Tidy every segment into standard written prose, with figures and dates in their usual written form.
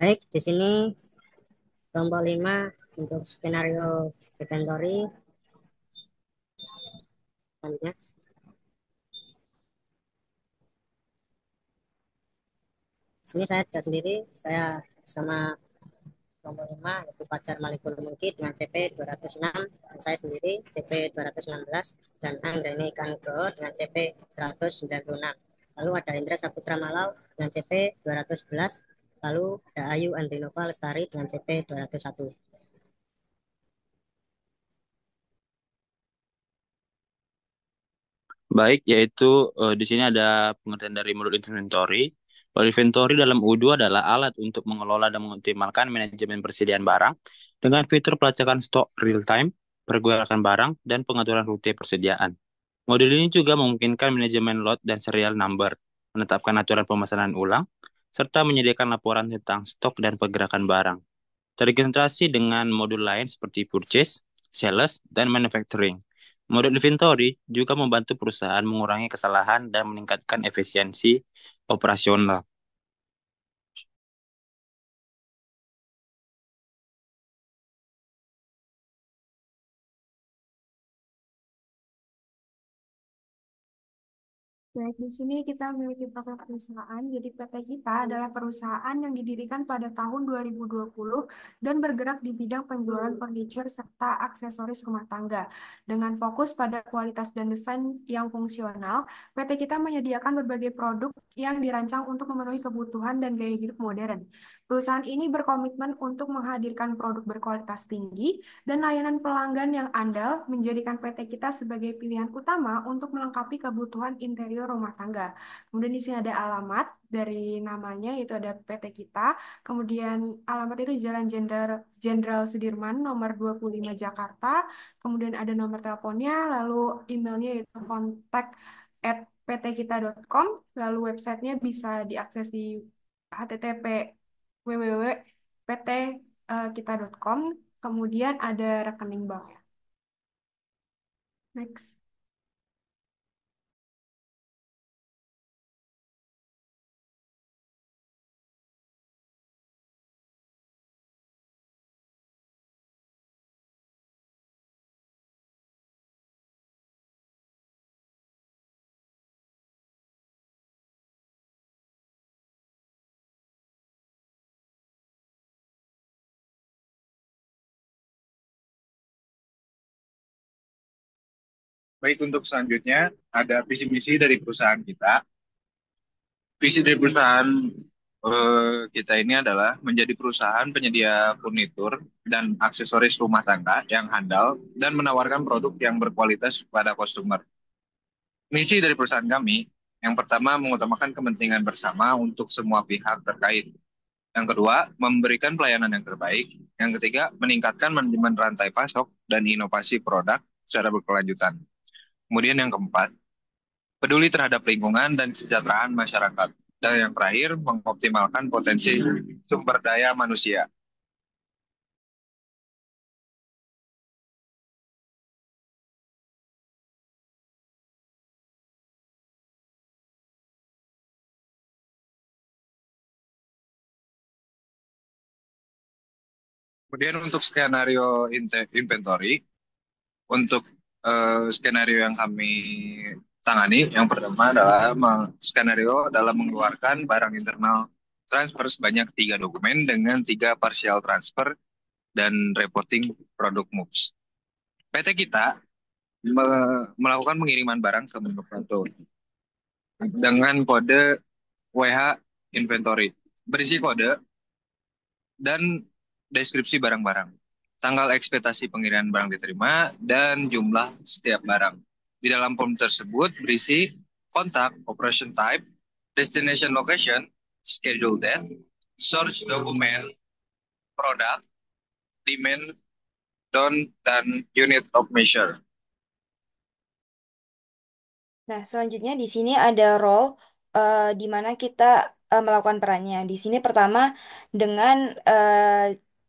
Baik, di sini kelompok 5 untuk skenario inventory. Selanjutnya, di sini saya tidak sendiri, saya bersama kelompok 5 yaitu Fajar Malikul Mulki dengan CP 206 dan saya sendiri CP 216 dan Anggreni Ikan Nugroho dengan CP 196. Lalu ada Indra Saputra Malau dengan CP 211. Lalu ada Ayu Andrinova Lestari dengan CP 201. Baik, yaitu di sini ada pengertian dari modul inventory. Modul inventory dalam U2 adalah alat untuk mengelola dan mengoptimalkan manajemen persediaan barang dengan fitur pelacakan stok real time, pergerakan barang, dan pengaturan rute persediaan. Modul ini juga memungkinkan manajemen lot dan serial number, menetapkan aturan pemesanan ulang, serta menyediakan laporan tentang stok dan pergerakan barang. Terintegrasi dengan modul lain seperti purchase, sales, dan manufacturing. Modul inventory juga membantu perusahaan mengurangi kesalahan dan meningkatkan efisiensi operasional. Baik, di sini kita memiliki profil perusahaan. Jadi PT kita adalah perusahaan yang didirikan pada tahun 2020 dan bergerak di bidang penjualan furniture serta aksesoris rumah tangga. Dengan fokus pada kualitas dan desain yang fungsional, PT kita menyediakan berbagai produk yang dirancang untuk memenuhi kebutuhan dan gaya hidup modern. Perusahaan ini berkomitmen untuk menghadirkan produk berkualitas tinggi dan layanan pelanggan yang andal, menjadikan PT kita sebagai pilihan utama untuk melengkapi kebutuhan interior rumah tangga. Kemudian di sini ada alamat dari namanya, yaitu ada PT kita. Kemudian alamat itu Jalan Jenderal Sudirman nomor 25 Jakarta. Kemudian ada nomor teleponnya, lalu emailnya yaitu kontak@ptkita.com. Lalu websitenya bisa diakses di http www.ptkita.com. Kemudian ada rekening bank. Next. Baik, untuk selanjutnya ada visi misi dari perusahaan kita. Visi dari perusahaan kita ini adalah menjadi perusahaan penyedia furnitur dan aksesoris rumah tangga yang handal dan menawarkan produk yang berkualitas kepada konsumer. Misi dari perusahaan kami, yang pertama mengutamakan kepentingan bersama untuk semua pihak terkait. Yang kedua, memberikan pelayanan yang terbaik. Yang ketiga, meningkatkan manajemen rantai pasok dan inovasi produk secara berkelanjutan. Kemudian yang keempat, peduli terhadap lingkungan dan kesejahteraan masyarakat. Dan yang terakhir, mengoptimalkan potensi sumber daya manusia. Kemudian untuk skenario inventory, untuk skenario yang kami tangani, yang pertama adalah skenario dalam mengeluarkan barang internal transfer sebanyak 3 dokumen dengan 3 partial transfer dan reporting product moves. PT kita melakukan pengiriman barang ke Monoprato dengan kode WH inventory, berisi kode dan deskripsi barang-barang, tanggal ekspektasi pengiriman barang diterima, dan jumlah setiap barang. Di dalam form tersebut berisi kontak, operation type, destination location, schedule date, source dokumen, produk, demand, dan unit of measure. Nah, selanjutnya di sini ada role di mana kita melakukan perannya. Di sini pertama dengan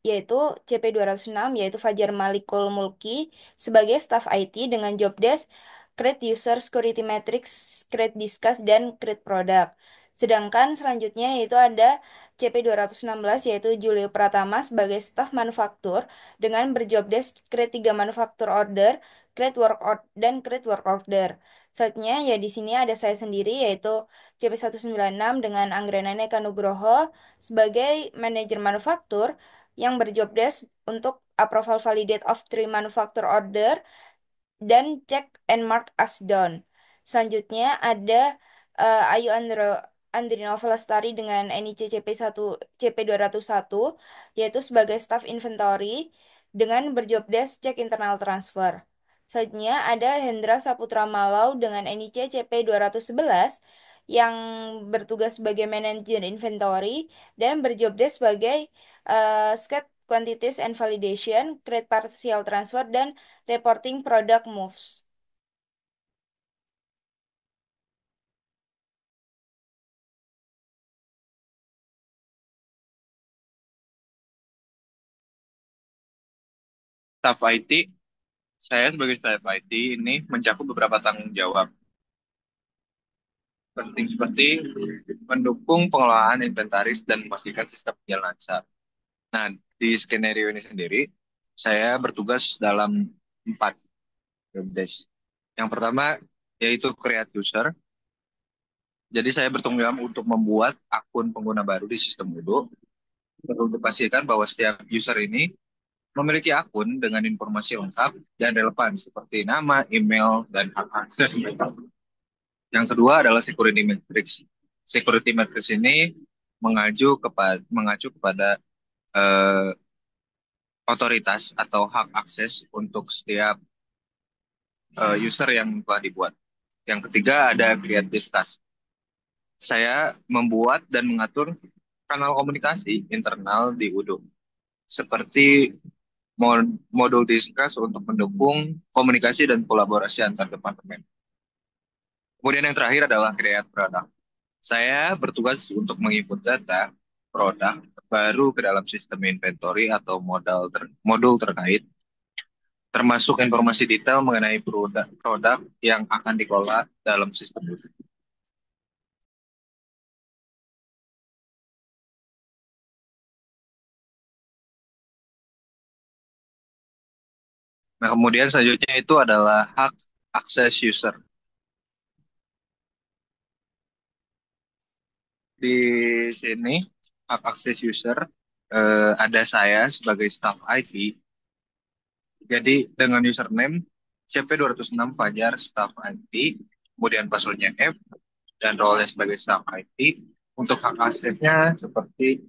yaitu CP206 yaitu Fajar Malikul Mulki sebagai staff IT dengan job desk Create User Security Matrix, Create Discuss, dan Create Product. Sedangkan selanjutnya yaitu ada CP216 yaitu Julio Pratama sebagai staf manufaktur dengan berjob desk grade 3 manufaktur order, grade work order, dan grade work order. Selanjutnya ya di sini ada saya sendiri yaitu CP196 dengan Anggrena Eka Nugroho sebagai manajer manufaktur yang berjob desk untuk approval validate of three manufacture order dan check and mark as done. Selanjutnya ada Ayu Andrinova Lestari dengan NIC CP201 yaitu sebagai staff inventory dengan berjob desk check internal transfer. Selanjutnya ada Hendra Saputra Malau dengan NIC CP211 yang bertugas sebagai manajer inventory dan berjob desk sebagai Scat Quantities and Validation, Create Partial Transfer, dan Reporting Product Moves. Staff IT, saya sebagai staff IT ini mencakup beberapa tanggung jawab penting seperti mendukung pengelolaan inventaris dan memastikan sistem berjalan lancar. Nah, di skenario ini sendiri, saya bertugas dalam 4 job desk. Yang pertama yaitu create user. Jadi saya bertanggung jawab untuk membuat akun pengguna baru di sistem Udo. Perlu dipastikan bahwa setiap user ini memiliki akun dengan informasi lengkap dan relevan seperti nama, email, dan hak akses mereka. Yang kedua adalah security matrix. Security matrix ini mengacu kepada eh, otoritas atau hak akses untuk setiap user yang telah dibuat. Yang ketiga ada create discuss. Saya membuat dan mengatur kanal komunikasi internal di Udo, seperti modul discuss untuk mendukung komunikasi dan kolaborasi antar departemen. Kemudian yang terakhir adalah create product. Saya bertugas untuk menginput data produk baru ke dalam sistem inventory atau modul terkait, termasuk informasi detail mengenai produk yang akan dikelola dalam sistem itu. Nah, kemudian selanjutnya itu adalah hak akses user. Di sini, hak akses user, ada saya sebagai staff IT. Jadi, dengan username CP206 Fajar staff IT, kemudian passwordnya F, dan role sebagai staff IT. Untuk hak aksesnya seperti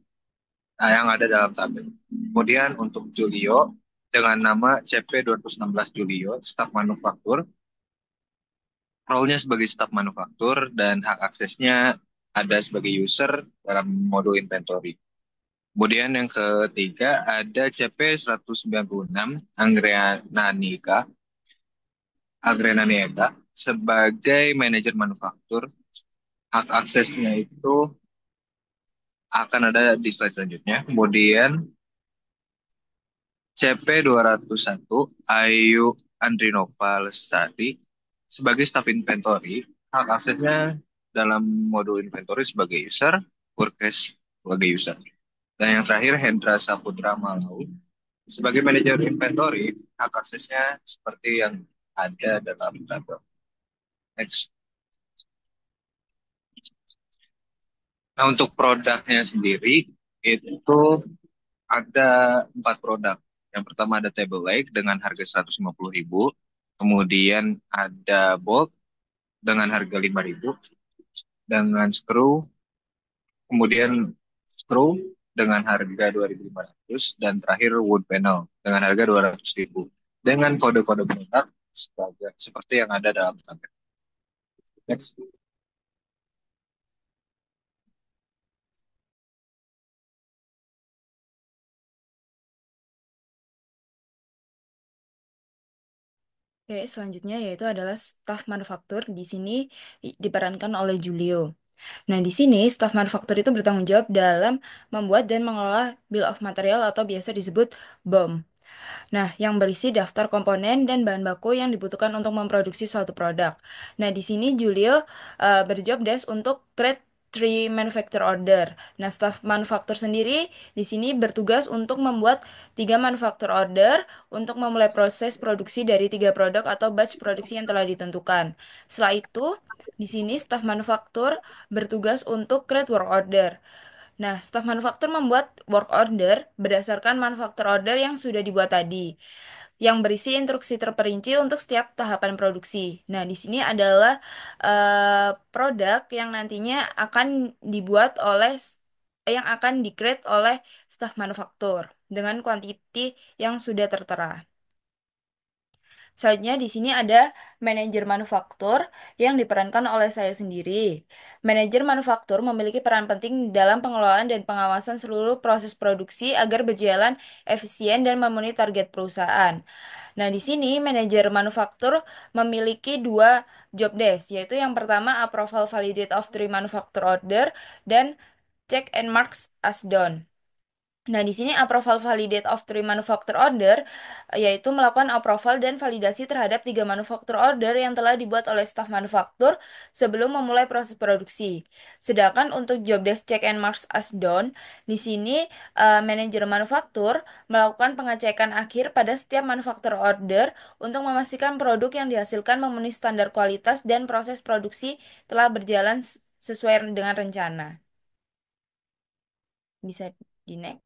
yang ada dalam tabel. Kemudian untuk Julio, dengan nama CP216 Julio, staf manufaktur, role-nya sebagai staf manufaktur dan hak aksesnya ada sebagai user dalam modul inventory. Kemudian yang ketiga ada CP196 Anggrena Niega sebagai manajer manufaktur. Hak aksesnya itu akan ada di slide selanjutnya. Kemudian CP201 Ayu Andrinova Lestari sebagai staf inventory. Hak aksesnya dalam modul inventory sebagai user, workcase sebagai user. Dan yang terakhir Hendra Saputra Malau sebagai manajer inventory, hak aksesnya seperti yang ada dalam tabel. Next. Nah, untuk produknya sendiri itu ada 4 produk. Yang pertama ada table leg dengan harga 150.000, kemudian ada bolt dengan harga 5.000, dengan kemudian screw dengan harga 2.500, dan terakhir wood panel dengan harga 200.000 dengan kode-kode produk seperti yang ada dalam tabel. Next. Oke, selanjutnya yaitu adalah staf manufaktur. Di sini diperankan oleh Julio. Nah, di sini staf manufaktur itu bertanggung jawab dalam membuat dan mengelola bill of material atau biasa disebut BOM. Nah, yang berisi daftar komponen dan bahan baku yang dibutuhkan untuk memproduksi suatu produk. Nah, di sini Julio berjob desk untuk create three manufacture order. Nah, staff manufaktur sendiri di sini bertugas untuk membuat tiga manufacture order untuk memulai proses produksi dari tiga produk atau batch produksi yang telah ditentukan. Setelah itu, di sini staf manufaktur bertugas untuk create work order. Nah, staf manufaktur membuat work order berdasarkan manufaktur order yang sudah dibuat tadi, yang berisi instruksi terperinci untuk setiap tahapan produksi. Nah, di sini adalah produk yang nantinya akan dibuat oleh yang akan di-create oleh staf manufaktur dengan kuantiti yang sudah tertera. Selanjutnya di sini ada manajer manufaktur yang diperankan oleh saya sendiri. Manajer manufaktur memiliki peran penting dalam pengelolaan dan pengawasan seluruh proses produksi agar berjalan efisien dan memenuhi target perusahaan. Nah, di sini manajer manufaktur memiliki dua job desk, yaitu yang pertama approval validate of three manufacture order dan check and marks as done. Nah, di sini approval validate of three manufacture order yaitu melakukan approval dan validasi terhadap tiga manufacture order yang telah dibuat oleh staf manufaktur sebelum memulai proses produksi. Sedangkan untuk job desk check and marks as done, di sini manajer manufaktur melakukan pengecekan akhir pada setiap manufacture order untuk memastikan produk yang dihasilkan memenuhi standar kualitas dan proses produksi telah berjalan sesuai dengan rencana. Bisa di next.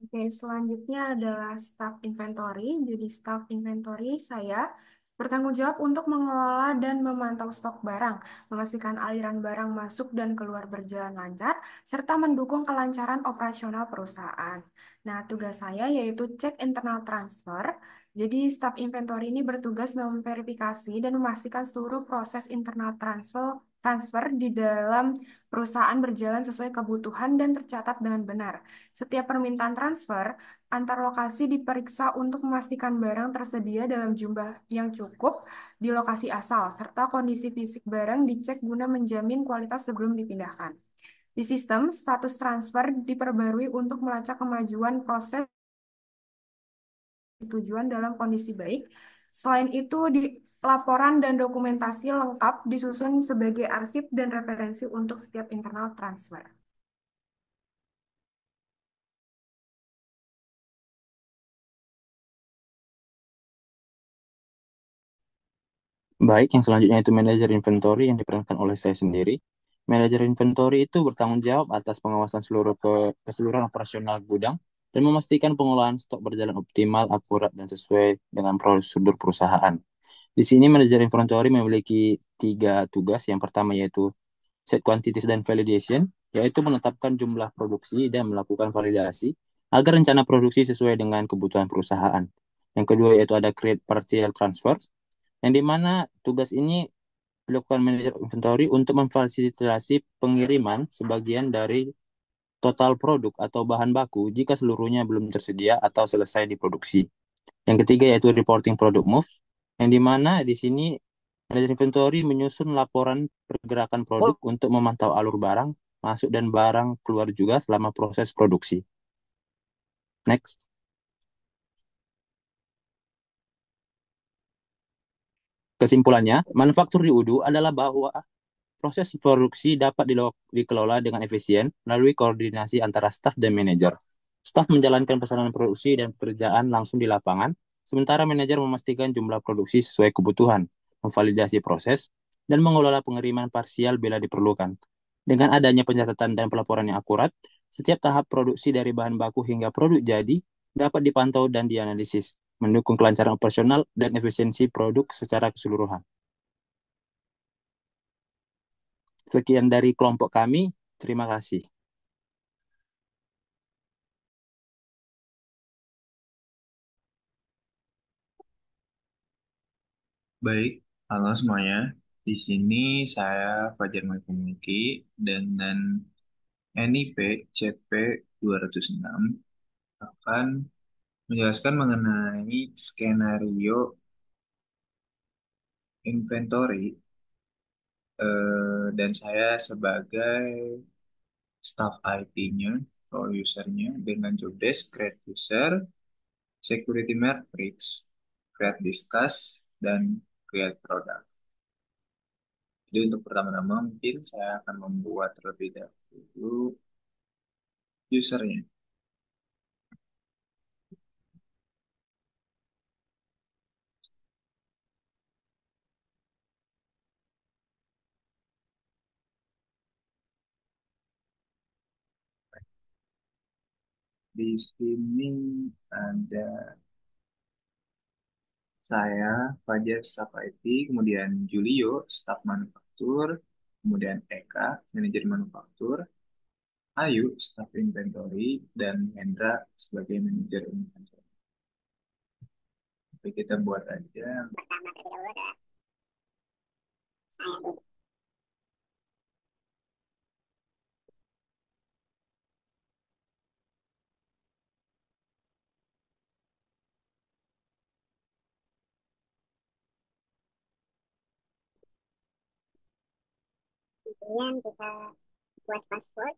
Oke, selanjutnya adalah staff inventory. Jadi staff inventory saya bertanggung jawab untuk mengelola dan memantau stok barang, memastikan aliran barang masuk dan keluar berjalan lancar, serta mendukung kelancaran operasional perusahaan. Nah, tugas saya yaitu cek internal transfer. Jadi, staff inventory ini bertugas memverifikasi dan memastikan seluruh proses internal transfer di dalam perusahaan berjalan sesuai kebutuhan dan tercatat dengan benar. Setiap permintaan transfer antar lokasi diperiksa untuk memastikan barang tersedia dalam jumlah yang cukup di lokasi asal, serta kondisi fisik barang dicek guna menjamin kualitas sebelum dipindahkan. Di sistem, status transfer diperbarui untuk melacak kemajuan proses tujuan dalam kondisi baik. Selain itu, di laporan dan dokumentasi lengkap disusun sebagai arsip dan referensi untuk setiap internal transfer. Baik, yang selanjutnya itu manajer inventory yang diperankan oleh saya sendiri. Manajer inventory itu bertanggung jawab atas pengawasan keseluruhan operasional gudang dan memastikan pengelolaan stok berjalan optimal, akurat, dan sesuai dengan prosedur perusahaan. Di sini manajer inventory memiliki tiga tugas. Yang pertama yaitu set quantities dan validation, yaitu menetapkan jumlah produksi dan melakukan validasi agar rencana produksi sesuai dengan kebutuhan perusahaan. Yang kedua yaitu ada create partial transfer, yang dimana tugas ini dilakukan manajer inventory untuk memfasilitasi pengiriman sebagian dari total produk atau bahan baku jika seluruhnya belum tersedia atau selesai diproduksi. Yang ketiga yaitu reporting product move, yang dimana di sini manajer inventory menyusun laporan pergerakan produk untuk memantau alur barang masuk dan barang keluar juga selama proses produksi. Next. Kesimpulannya, manufaktur di UDU adalah bahwa proses produksi dapat dikelola dengan efisien melalui koordinasi antara staf dan manajer. Staf menjalankan pesanan produksi dan pekerjaan langsung di lapangan, sementara manajer memastikan jumlah produksi sesuai kebutuhan, memvalidasi proses, dan mengelola pengiriman parsial bila diperlukan. Dengan adanya pencatatan dan pelaporan yang akurat, setiap tahap produksi dari bahan baku hingga produk jadi dapat dipantau dan dianalisis, mendukung kelancaran operasional dan efisiensi produk secara keseluruhan. Sekian dari kelompok kami. Terima kasih. Baik, halo semuanya. Di sini saya Fajar Maifumuki dengan NIP CP 206 akan menjelaskan mengenai skenario inventory dan saya sebagai staff IT-nya, role user-nya dengan job desk, create user, security matrix, create discuss, dan create product. Jadi untuk pertama-tama mungkin saya akan membuat terlebih dahulu usernya. Di sini ada saya, Fajar, staf IT, kemudian Julio, staf manufaktur, kemudian Eka, manajer manufaktur, Ayu, staf inventory, dan Hendra sebagai manajer inventory. Oke, kita buat aja. Pertama terlebih dahulu adalah saya dulu. Kemudian kita buat password.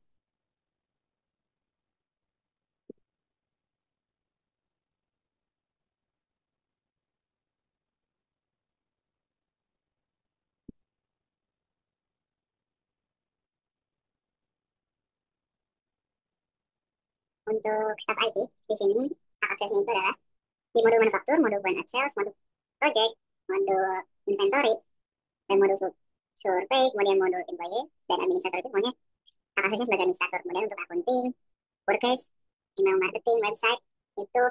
Untuk staf IT, di sini hak aksesnya itu adalah di modul manufaktur, modul point of sales, modul project, modul inventory, dan modul survei, kemudian modul employee, dan administrator itu semuanya hak aksesnya sebagai administrator. Kemudian untuk accounting, workers, email marketing, website, itu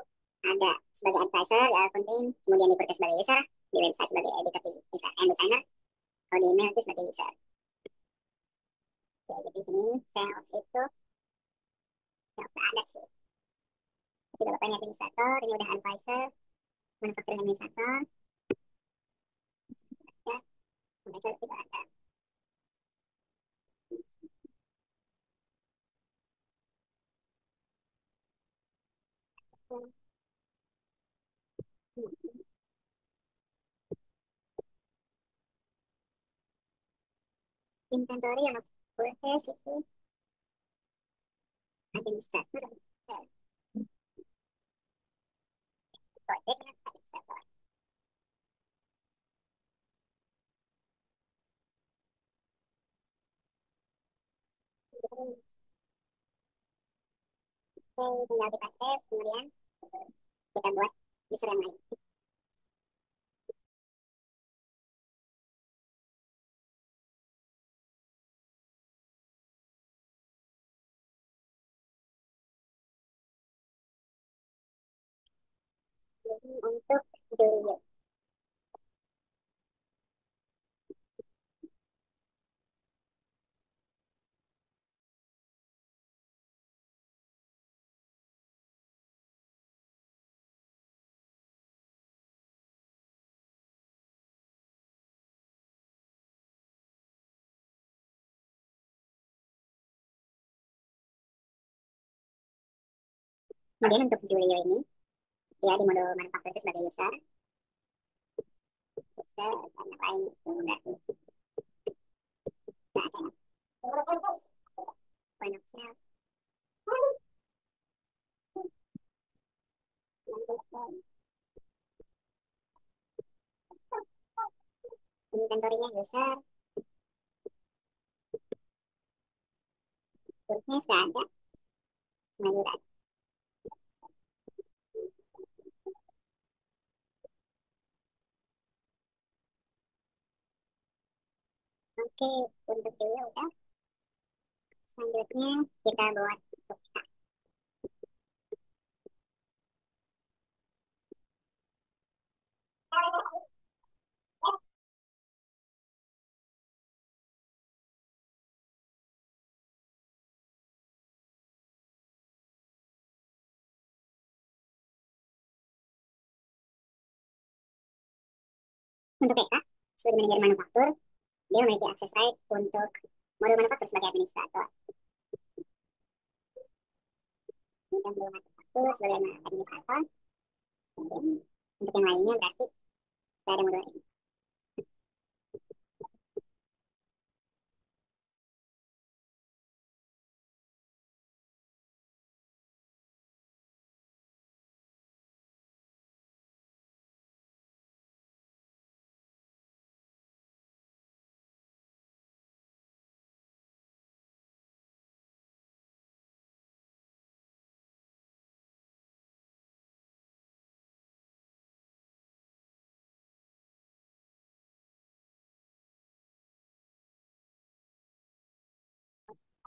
ada sebagai advisor di accounting, kemudian di workers sebagai user, di website sebagai editor and designer, kalau di email itu sebagai user. Oke, jadi di sini sales itu sales ada sih. Tidak bapaknya administrator, ini udah advisor, manufacturing administrator, ya, advisor tidak ada. Inventory yang workers itu administrator, project ya, administrator. Oke, tinggal kita save, kemudian kita buat user yang lain. Untuk Julio, kemudian untuk Julio ini dia di modul manufaktur itu sebagai user dan yang lain itu berarti nggak ada point of sales, inventory-nya user, worknya sudah ada, maju ada. Oke, untuk Julio udah. Selanjutnya kita buat untuk kita. Untuk Eka, sebagai manajer manufaktur, dia memiliki akses right untuk modul manufaktur sebagai administrator. Dan modul manufaktur sebagai administrator. Kemudian untuk yang lainnya berarti tidak ada modul ini.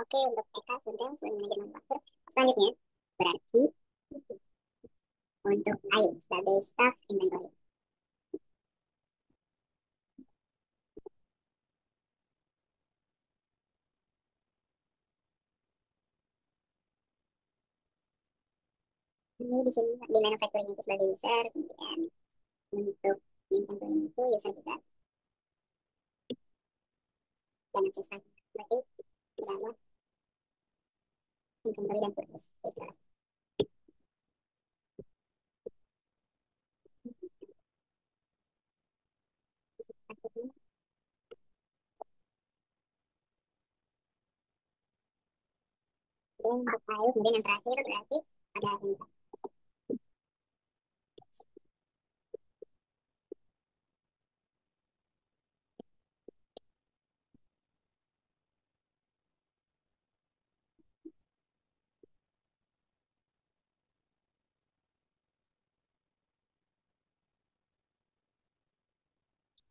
Oke, untuk Eka sudah sebagai manajer manufaktur. Selanjutnya, berarti untuk Ayu sebagai staff inventory. Ini di sini di manufacturing itu sebagai user, kemudian untuk inventory itu user juga dengan sisa. Berarti adalah inventory dan purchase. Kemudian untuk Ayu, kemudian yang terakhir berarti ada Indra.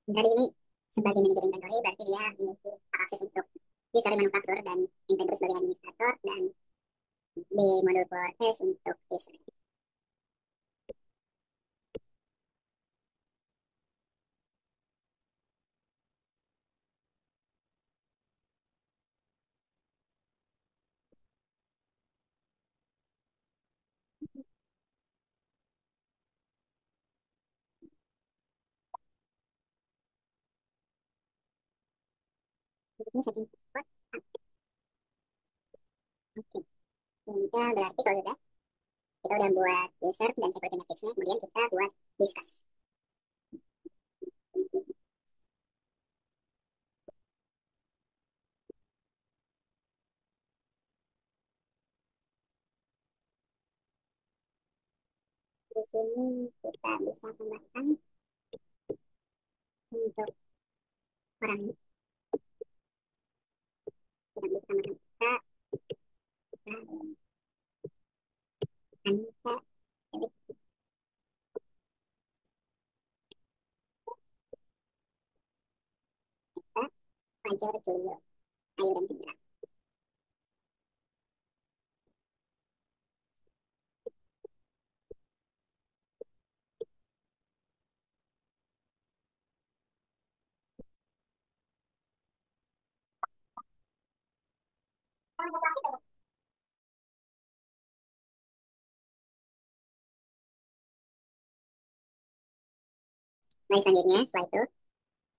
Dari ini sebagai manajer inventory berarti dia memiliki akses untuk user manufaktur dan inventory sebagai administrator dan di modul purchase untuk user. Berikutnya setting password. Oke, kemudian berarti kalau sudah kita udah buat user dan security matrixnya, kemudian kita buat discuss. Di sini kita bisa tambahkan untuk orang ini. Kita bisa tambahkan kita, Anissa, Erik, kita, Fajar, Julio, Ayu, dan Hendra. Baik, selanjutnya setelah itu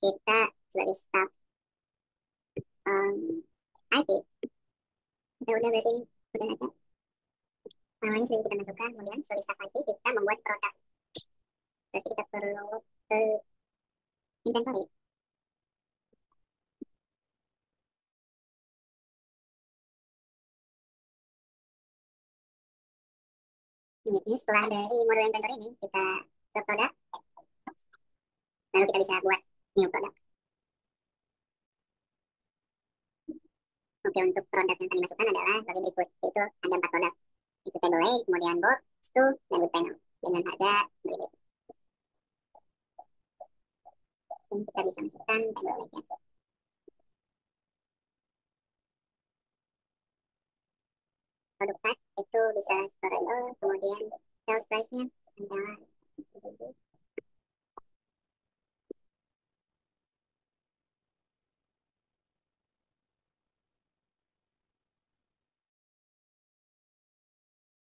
kita sebagai staff IT, kita udah berarti ini udah ada namanya sudah kita masukkan, kemudian sebagai staff IT kita membuat produk. Berarti kita perlu inventory. Ini setelah dari modul inventory ini kita ke produk, baru kita bisa buat new produk. Oke, untuk produk yang kami masukkan adalah sebagai berikut, yaitu ada 4 produk, itu table A, kemudian box, stool, dan wood panel dengan harga berbeda. Jadi kita bisa masukkan table A-nya. Produk type itu bisa storable, kemudian sales price-nya adalah 7.000.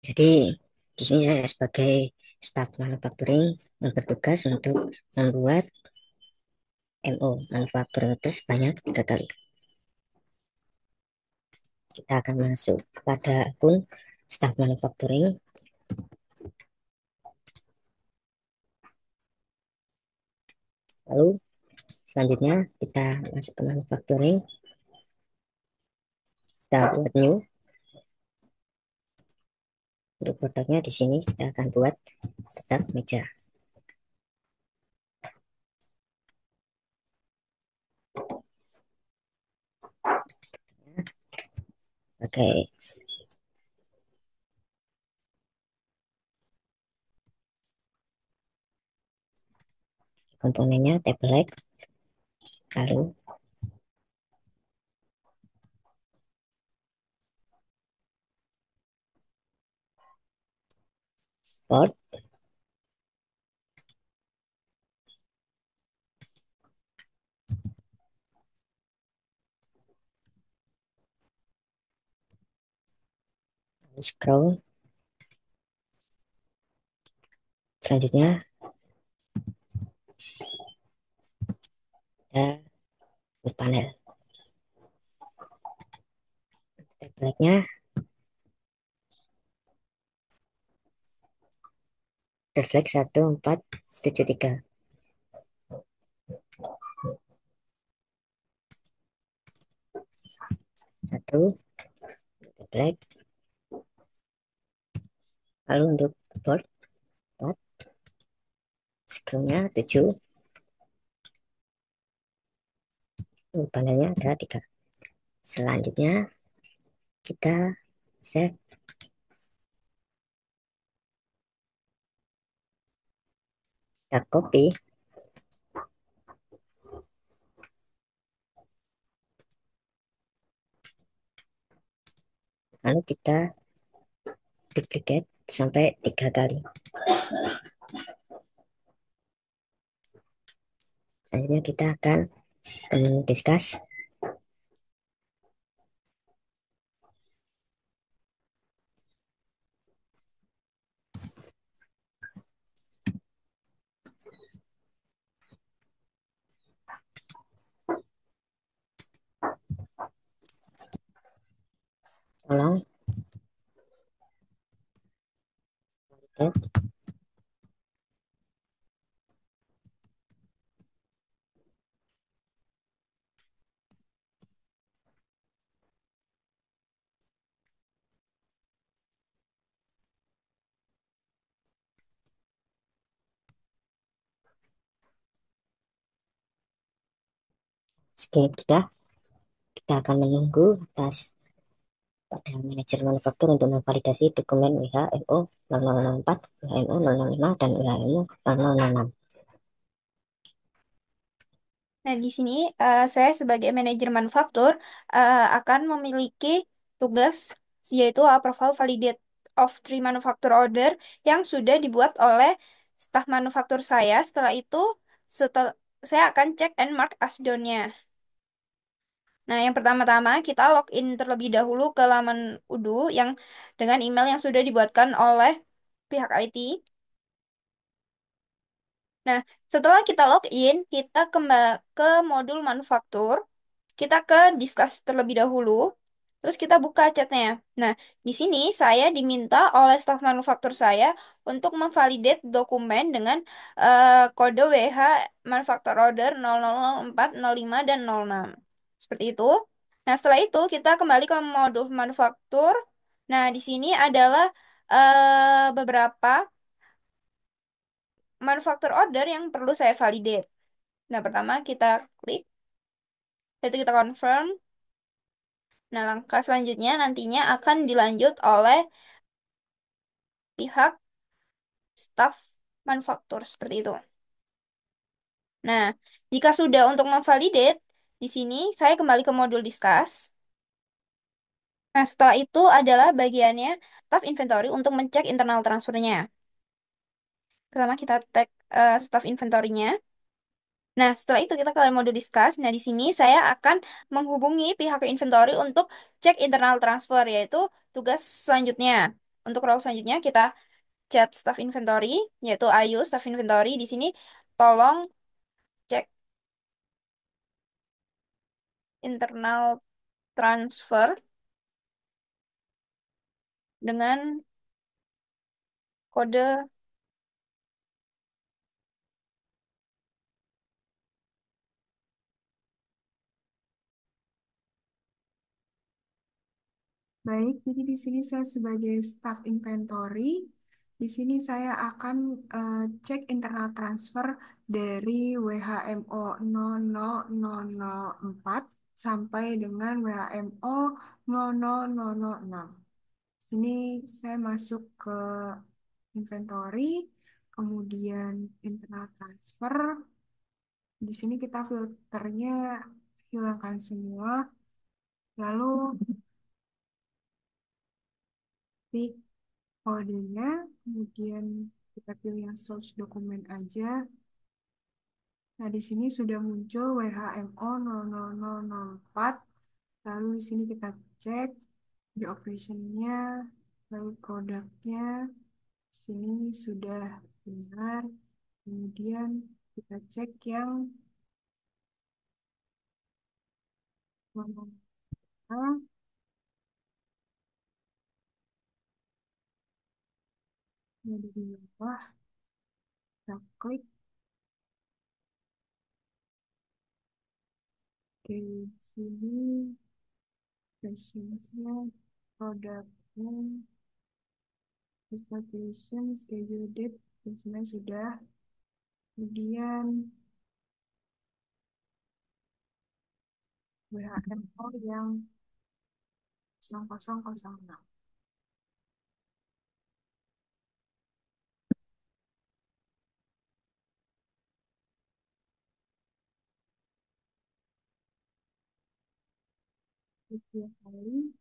Jadi di sini saya sebagai staf manufacturing yang bertugas untuk membuat MO manufacturing order sebanyak 3 kali. Kita akan masuk pada akun staf manufacturing. Lalu selanjutnya kita masuk ke manufacturing. Kita buat new. Untuk produknya di sini kita akan buat produk meja. Oke. Komponennya tablet. Lalu Port, scroll. Selanjutnya ada panel. Tabletnya refleks 1473. Satu tablet. Lalu untuk keyboard 4, scrollnya 7, panelnya ada 3. Selanjutnya kita save, kita copy, lalu kita duplicate sampai 3 kali. Selanjutnya kita akan discuss. Tolong skip sudah. Kita akan menunggu atas pada manajer manufaktur untuk memvalidasi dokumen WHMO 0004, WHMO 005, dan WHMO 0006. Nah, di sini saya sebagai manajer manufaktur akan memiliki tugas yaitu approval validate of three manufacture order yang sudah dibuat oleh staf manufaktur saya. Setelah itu, setelah saya akan cek and mark as done-nya. Nah, yang pertama-tama kita login terlebih dahulu ke laman UDU yang dengan email yang sudah dibuatkan oleh pihak IT. Nah, setelah kita login, kita kembali ke modul manufaktur. Kita ke discuss terlebih dahulu. Terus kita buka chatnya. Nah, di sini saya diminta oleh staf manufaktur saya untuk memvalidate dokumen dengan kode WH Manufacture Order 0004, 05, dan 06. Seperti itu. Nah, setelah itu kita kembali ke modul manufaktur. Nah, di sini adalah beberapa manufaktur order yang perlu saya validate. Nah, pertama kita klik, itu kita confirm. Nah, langkah selanjutnya nantinya akan dilanjut oleh pihak staf manufaktur seperti itu. Nah, jika sudah untuk memvalidate, di sini saya kembali ke modul discuss. Nah, setelah itu adalah bagiannya staff inventory untuk mencek internal transfernya. Pertama kita tag staff inventory-nya. Nah, setelah itu kita ke modul discuss. Nah, di sini saya akan menghubungi pihak inventory untuk cek internal transfer, yaitu tugas selanjutnya. Untuk role selanjutnya kita chat staff inventory, yaitu Ayu staff inventory. Di sini tolong cek internal transfer dengan kode Baik, jadi di sini saya sebagai staff inventory, di sini saya akan cek internal transfer dari WHMO 00004 sampai dengan WHMO 00006. Sini saya masuk ke inventory, kemudian internal transfer. Di sini kita filternya hilangkan semua, lalu klik kodenya, kemudian kita pilih yang source dokumen aja. Nah, di sini sudah muncul WHMO 00004. Lalu di sini kita cek di operationnya, lalu produknya. Sini sudah benar. Kemudian kita cek yang mana. Nah, di bawah kita klik ke sini, versinya, produknya, application, schedule date, dan sebenarnya sudah. Kemudian WHMO yang 0006. Setiap kali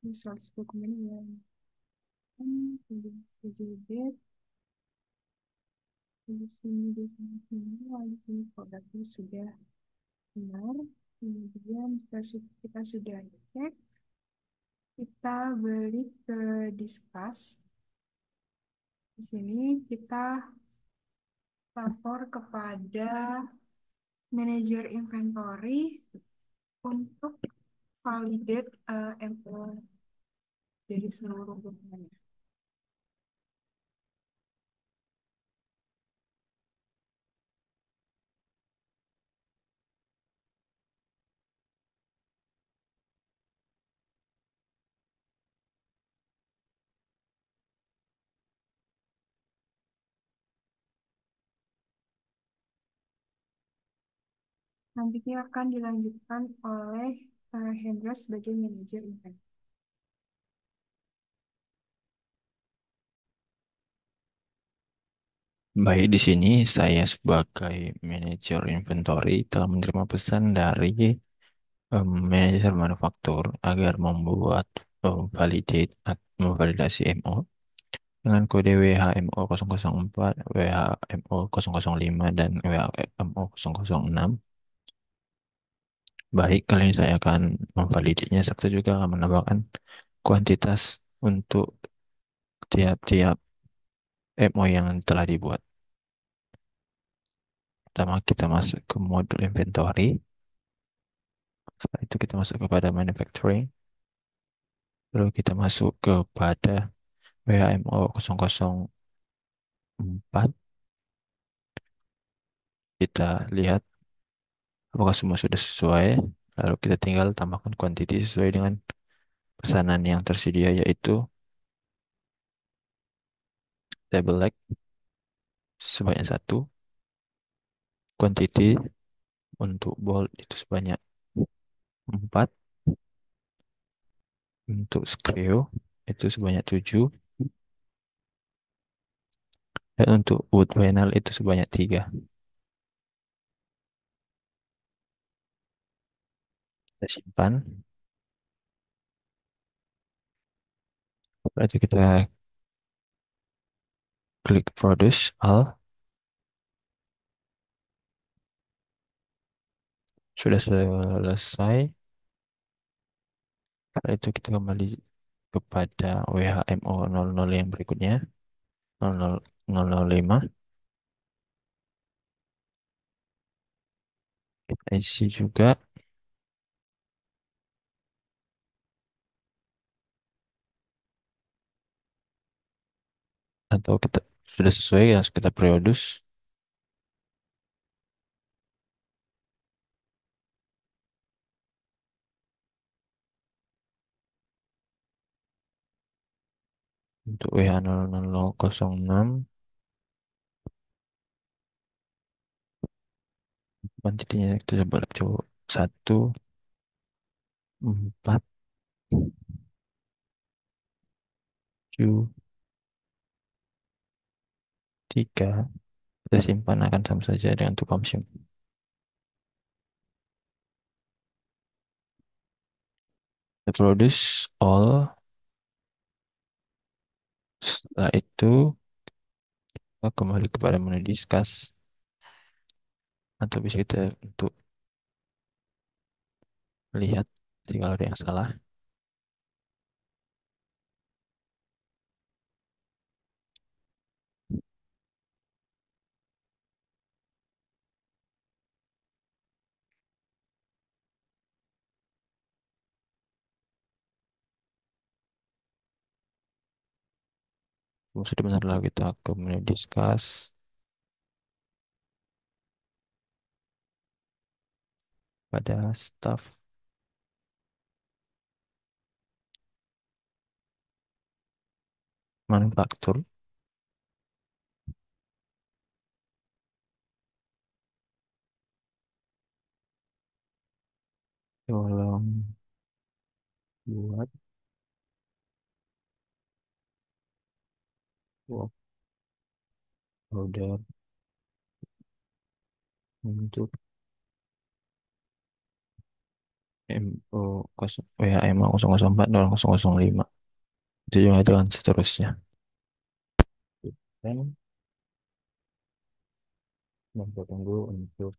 resource dokumen yang kemudian schedule date, di sini, lalu di sini produknya sudah benar. Kemudian kita sudah cek, kita balik ke discuss. Di sini kita lapor kepada manajer inventory untuk validate MO dari seluruh dokumennya. Nantinya akan dilanjutkan oleh Hendra sebagai manajer inventory. Baik, di sini saya sebagai manajer inventory telah menerima pesan dari manajer manufaktur agar membuat memvalidasi MO dengan kode WHMO 004, WHMO 005, dan WHMO 006. Baik, kali ini saya akan memvalidasinya serta juga akan menambahkan kuantitas untuk tiap-tiap MO yang telah dibuat. Pertama kita masuk ke modul inventory. Setelah itu kita masuk kepada manufacturing. Lalu kita masuk kepada WHMO 004. Kita lihat apakah semua sudah sesuai. Lalu kita tinggal tambahkan quantity sesuai dengan pesanan yang tersedia, yaitu table leg sebanyak 1, quantity untuk bolt itu sebanyak 4, untuk screw itu sebanyak 7, dan untuk wood panel itu sebanyak 3. Kita simpan. Setelah itu kita klik produce all. Sudah selesai. Setelah itu kita kembali kepada WHMO 00 yang berikutnya, 005. Kita isi juga. Atau kita sudah sesuai, ya kita produce. Untuk WH0006 kuantitinya kita coba 1, 4, 7, 3. Kita simpan, akan sama saja dengan to consume. Kita produce all. Setelah itu kita kembali kepada menu discuss, atau bisa kita untuk lihat jika ada yang salah. Sebentar lagi kita ke menu discuss pada staff manufaktur. Tolong buat work order untuk MO WHMA 004 005. Itu juga dengan seterusnya. Dan tunggu untuk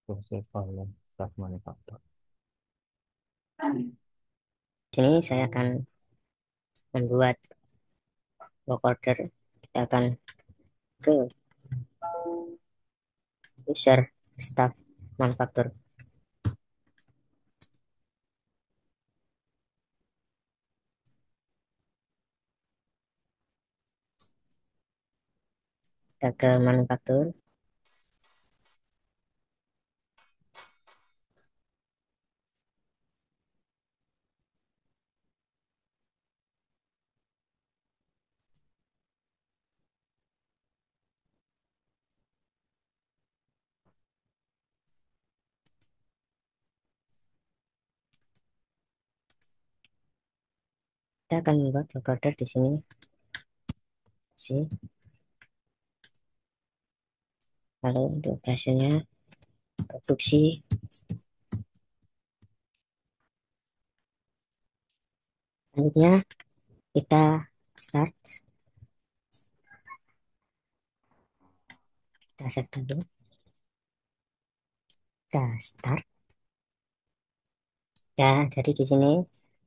proses oleh staff manufaktur. Di sini saya akan membuat work order. Kita akan ke user staff manufaktur. Kita ke manufaktur. Kita akan membuat work order di sini. Sih. Lalu untuk operasinya produksi. Selanjutnya kita start. Kita save dulu. Kita start. Ya, jadi di sini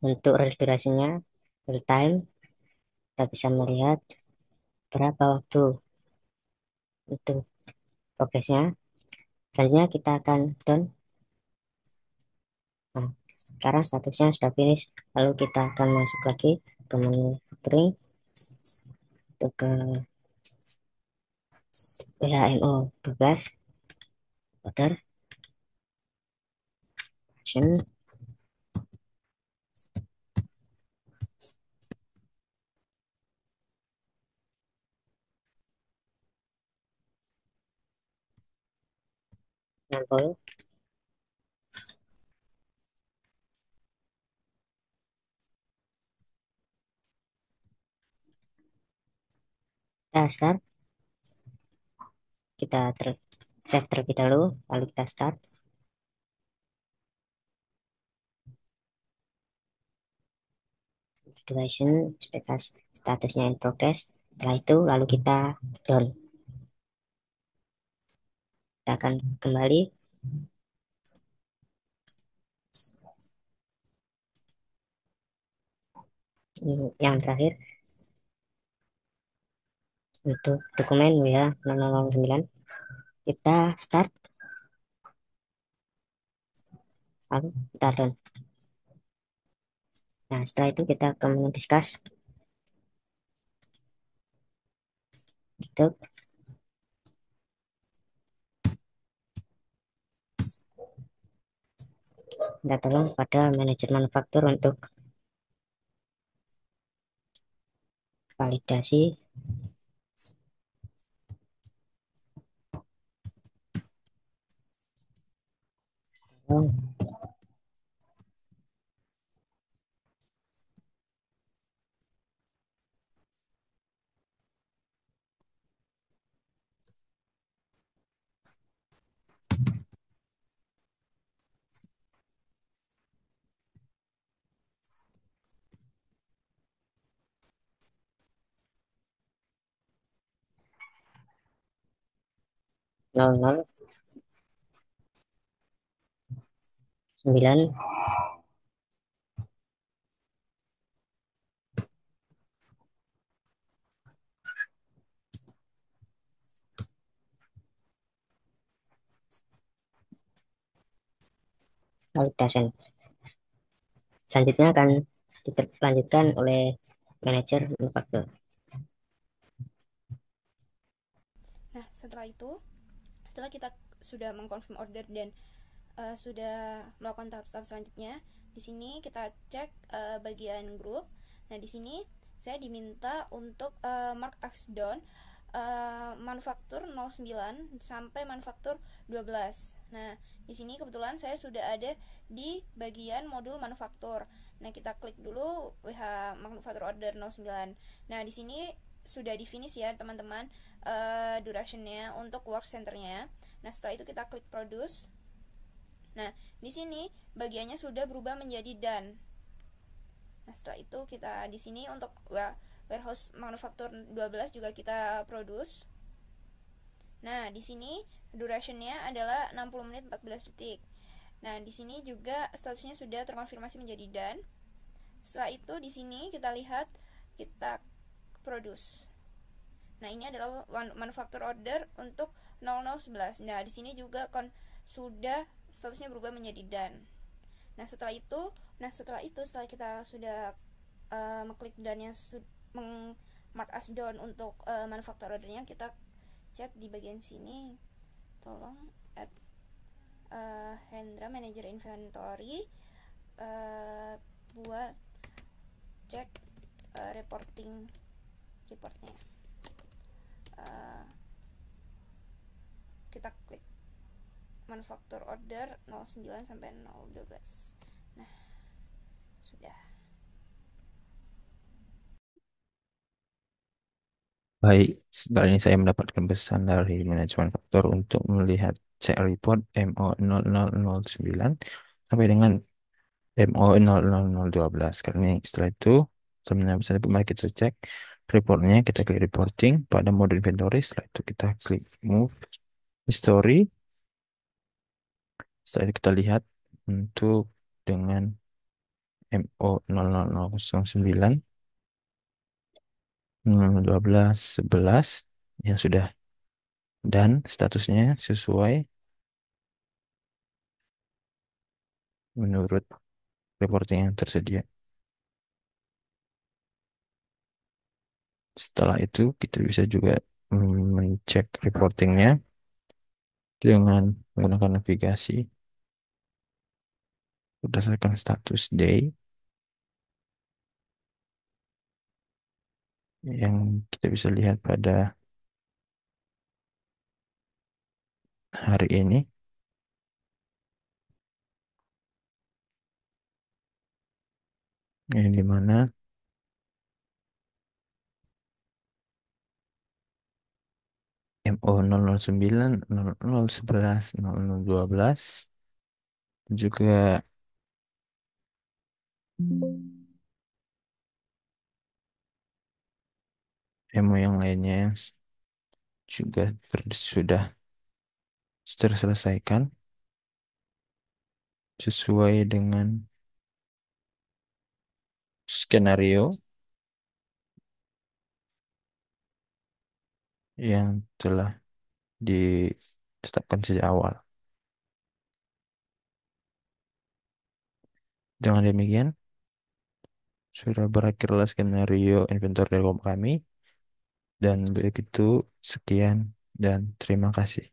untuk real durasinya real time, kita bisa melihat berapa waktu untuk progresnya. Selanjutnya kita akan done. Nah, sekarang statusnya sudah finish. Lalu kita akan masuk lagi ke menu factoring untuk ke WHMO 12 order action. Nampol. Kita start. Kita save terlebih dahulu, lalu kita start. Duration statusnya in progress. Setelah itu lalu kita done. Kita akan kembali yang terakhir untuk dokumen WA 009. Kita start, lalu kita done. Nah, setelah itu kita akan discuss. Itu kita tolong pada manajer manufaktur untuk validasi. 00 9 validation. Selanjutnya akan dilanjutkan oleh manajer manufaktur. Nah, setelah kita sudah mengkonfirm order dan sudah melakukan tahap-tahap selanjutnya, di sini kita cek bagian grup. Nah, di sini saya diminta untuk mark as done manufaktur 09 sampai manufaktur 12. Nah, di sini kebetulan saya sudah ada di bagian modul manufaktur. Nah, kita klik dulu WH manufaktur order 09. Nah, di sini sudah di finish ya teman-teman durationnya untuk work centernya. Nah, setelah itu kita klik produce. Nah, di sini bagiannya sudah berubah menjadi done. Nah, setelah itu kita di sini untuk warehouse manufaktur 12 juga kita produce. Nah, di sini durationnya adalah 60 menit 14 detik. Nah, di sini juga statusnya sudah terkonfirmasi menjadi done. Setelah itu di sini kita lihat kita produce. Nah, ini adalah manufaktur order untuk 0011. Nah, di sini juga sudah statusnya berubah menjadi done. Nah, setelah setelah kita sudah mengklik done yang mark as done untuk manufaktur ordernya, kita chat di bagian sini, tolong add Hendra manager inventory buat cek reportnya. Kita klik manufaktur order 09 sampai 012. Nah, sudah. Baik, setelah ini saya mendapatkan pesan dari manajemen faktor untuk melihat cek report MO0009 sampai dengan MO0012. Karena setelah itu, sebenarnya bisa mari kita cek reportnya, kita klik reporting pada mode inventory. Setelah itu kita klik move history. Setelah itu kita lihat untuk dengan MO0009 12 11 yang sudah dan statusnya sesuai menurut reporting yang tersedia. Setelah itu kita bisa juga mencek reportingnya dengan menggunakan navigasi berdasarkan status day yang kita bisa lihat pada hari ini. Yang dimana MO 009, 0011, 0012 juga MO yang lainnya juga sudah terselesaikan sesuai dengan skenario yang telah ditetapkan sejak awal. Dengan demikian, sudah berakhirlah skenario inventory dari kami. Dan begitu, sekian dan terima kasih.